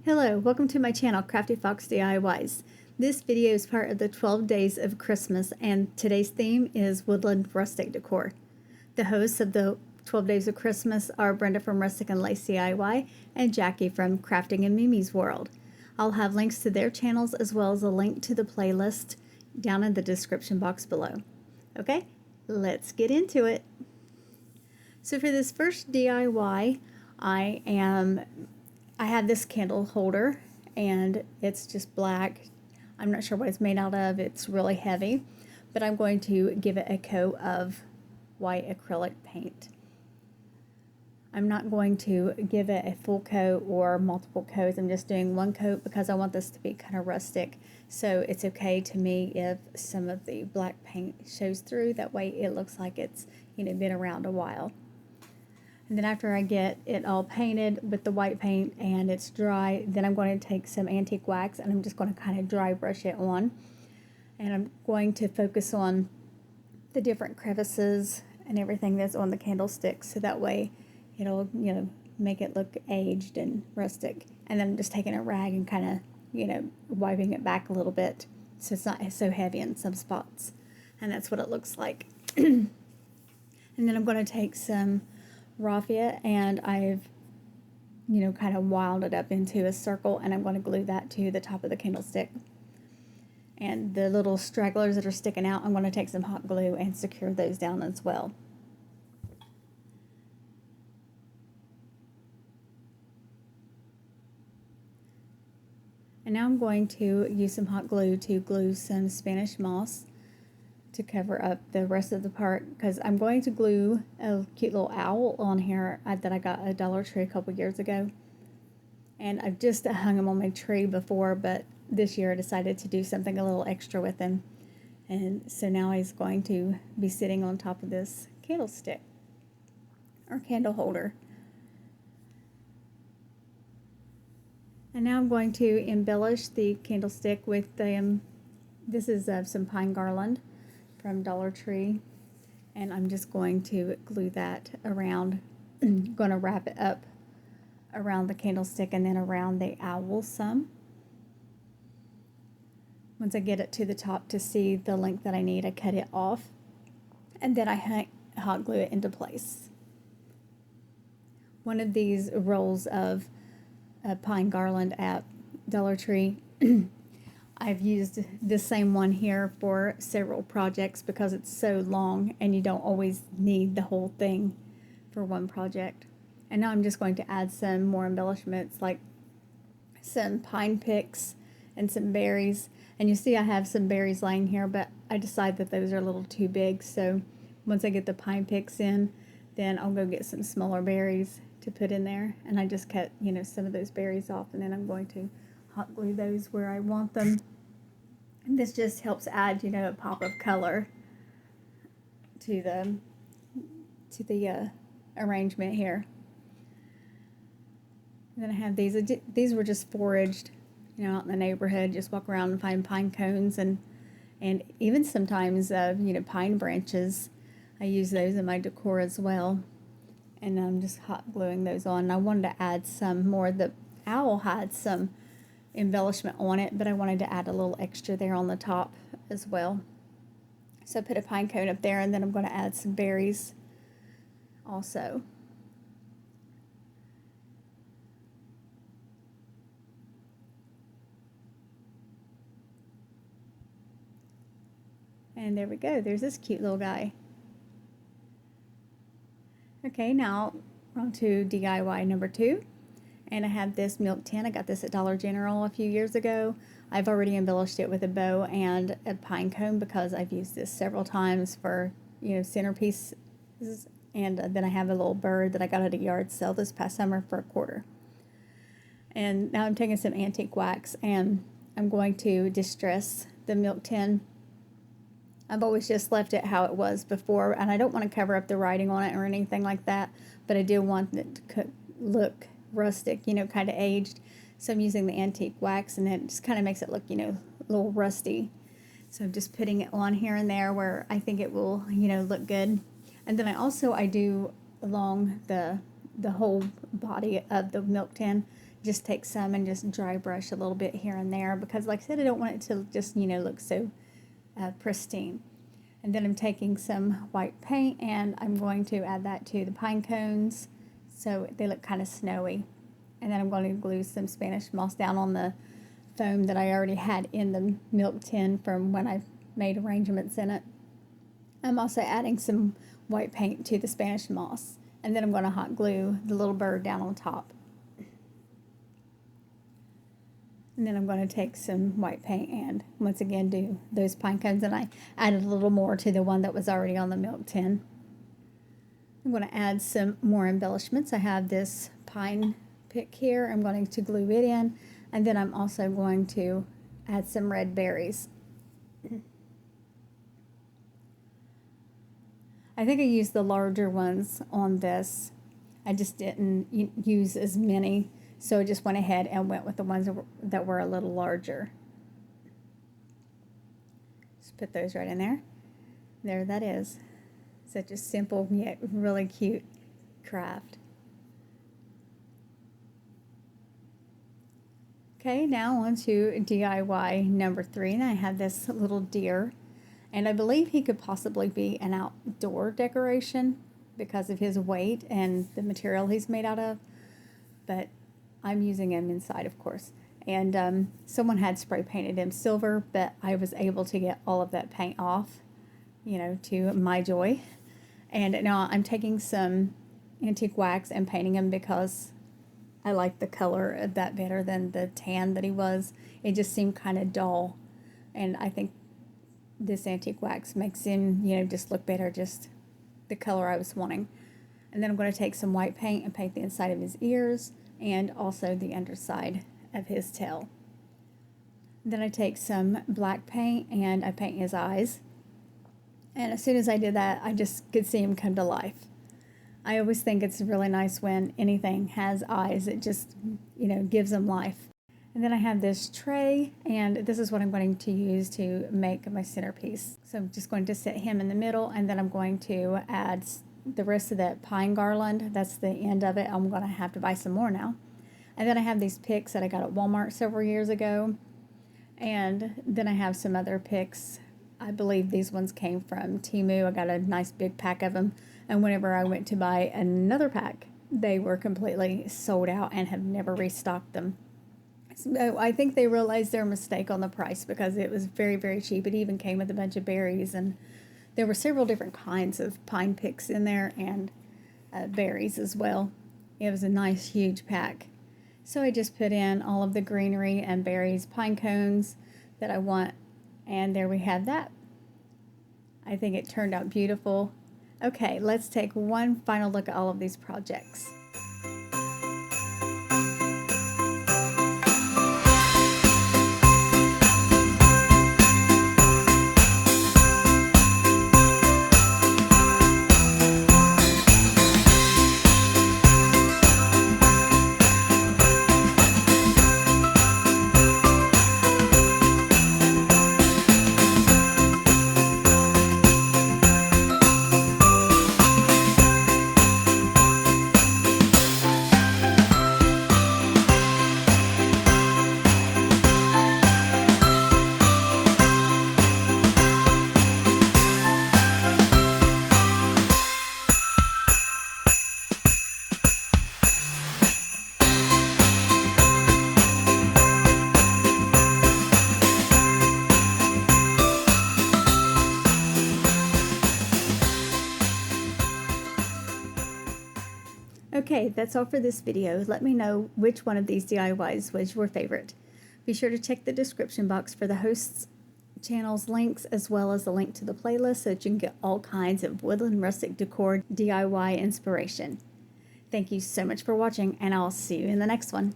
Hello, welcome to my channel, Crafty Fox DIYs. This video is part of the 12 Days of Christmas, and today's theme is Woodland Rustic Decor. The hosts of the 12 Days of Christmas are Brenda from Rustic and Lace DIY and Jackie from Crafting in Mimi's World. I'll have links to their channels as well as a link to the playlist down in the description box below. Okay, let's get into it. So for this first DIY, I have this candle holder and it's just black. I'm not sure what it's made out of. It's really heavy, but I'm going to give it a coat of white acrylic paint. I'm not going to give it a full coat or multiple coats. I'm just doing one coat because I want this to be kind of rustic. So it's okay to me if some of the black paint shows through. That way it looks like it's, been around a while. And then after I get it all painted with the white paint and it's dry, then I'm going to take some antique wax and I'm just going to kind of dry brush it on. And I'm going to focus on the different crevices and everything that's on the candlestick, so that way it'll, make it look aged and rustic. And then I'm just taking a rag and kind of, wiping it back a little bit so it's not so heavy in some spots. And that's what it looks like. And then I'm going to take some raffia and I've kind of wiled it up into a circle, and I'm going to glue that to the top of the candlestick. And the little stragglers that are sticking out, I'm going to take some hot glue and secure those down as well. And now I'm going to use some hot glue to glue some Spanish moss to cover up the rest of the part, because I'm going to glue a cute little owl on here that I got at Dollar Tree a couple years ago. And I've just hung him on my tree before, but this year I decided to do something a little extra with him. And so now he's going to be sitting on top of this candlestick or candle holder. And now I'm going to embellish the candlestick with this is some pine garland from Dollar Tree, and I'm just going to glue that around. I'm going to wrap it up around the candlestick and then around the owl some. Once I get it to the top to see the length that I need, I cut it off and then I hot glue it into place. One of these rolls of pine garland at Dollar Tree I've used this same one here for several projects because it's so long and you don't always need the whole thing for one project. And now I'm just going to add some more embellishments, like some pine picks and some berries. And you see I have some berries lying here, but I decided that those are a little too big. So once I get the pine picks in, then I'll go get some smaller berries to put in there. And I just cut, some of those berries off, and then I'm going to hot glue those where I want them. And this just helps add, a pop of color to the arrangement here. And then I have these. These were just foraged, out in the neighborhood. Just walk around and find pine cones and even sometimes, pine branches. I use those in my decor as well. And I'm just hot gluing those on. And I wanted to add some more. The owl had some embellishment on it, but I wanted to add a little extra there on the top as well. So I put a pine cone up there, and then I'm going to add some berries also. And there we go. There's this cute little guy. Okay, now on to DIY number 2. And I have this milk tin. I got this at Dollar General a few years ago. I've already embellished it with a bow and a pine cone because I've used this several times for, centerpieces. And then I have a little bird that I got at a yard sale this past summer for $1. And now I'm taking some antique wax and I'm going to distress the milk tin. I've always just left it how it was before, and I don't want to cover up the writing on it or anything like that, but I do want it to look rustic, kind of aged. So I'm using the antique wax, and it just kind of makes it look, a little rusty. So I'm just putting it on here and there where I think it will, look good. And then I do along the whole body of the milk tin, just take some and just dry brush a little bit here and there, because like I said, I don't want it to just, look so pristine. And then I'm taking some white paint and I'm going to add that to the pine cones so they look kind of snowy. And then I'm going to glue some Spanish moss down on the foam that I already had in the milk tin from when I made arrangements in it. I'm also adding some white paint to the Spanish moss. And then I'm going to hot glue the little bird down on top. And then I'm going to take some white paint and once again do those pine cones, and I added a little more to the one that was already on the milk tin. I'm going to add some more embellishments. I have this pine pick here. I'm going to glue it in, and then I'm also going to add some red berries. I think I used the larger ones on this. I just didn't use as many. So I just went ahead and went with the ones that were a little larger. Just put those right in there. There that is. Such a simple yet really cute craft. Okay, now on to DIY number 3. And I have this little deer. And I believe he could possibly be an outdoor decoration because of his weight and the material he's made out of. But I'm using him inside, of course. And someone had spray painted him silver, but I was able to get all of that paint off, to my joy. And now I'm taking some antique wax and painting him because I like the color of that better than the tan that he was. It just seemed kind of dull. And I think this antique wax makes him, just look better, just the color I was wanting. And then I'm going to take some white paint and paint the inside of his ears and also the underside of his tail. Then I take some black paint and I paint his eyes. And as soon as I did that, I just could see him come to life. I always think it's really nice when anything has eyes. It just, gives them life. And then I have this tray, and this is what I'm going to use to make my centerpiece. So I'm just going to set him in the middle, and then I'm going to add the rest of that pine garland. That's the end of it. I'm going to have to buy some more now. And then I have these picks that I got at Walmart several years ago. And then I have some other picks. I believe these ones came from Temu. I got a nice big pack of them. And whenever I went to buy another pack, they were completely sold out and have never restocked them. So I think they realized their mistake on the price because it was very, very cheap. It even came with a bunch of berries, and there were several different kinds of pine picks in there and berries as well. It was a nice huge pack. So I just put in all of the greenery and berries, pine cones that I want, and there we have that. I think it turned out beautiful. Okay, let's take one final look at all of these projects. Okay, that's all for this video. Let me know which one of these DIYs was your favorite. Be sure to check the description box for the host's channel's links, as well as the link to the playlist so that you can get all kinds of woodland rustic decor DIY inspiration. Thank you so much for watching, and I'll see you in the next one.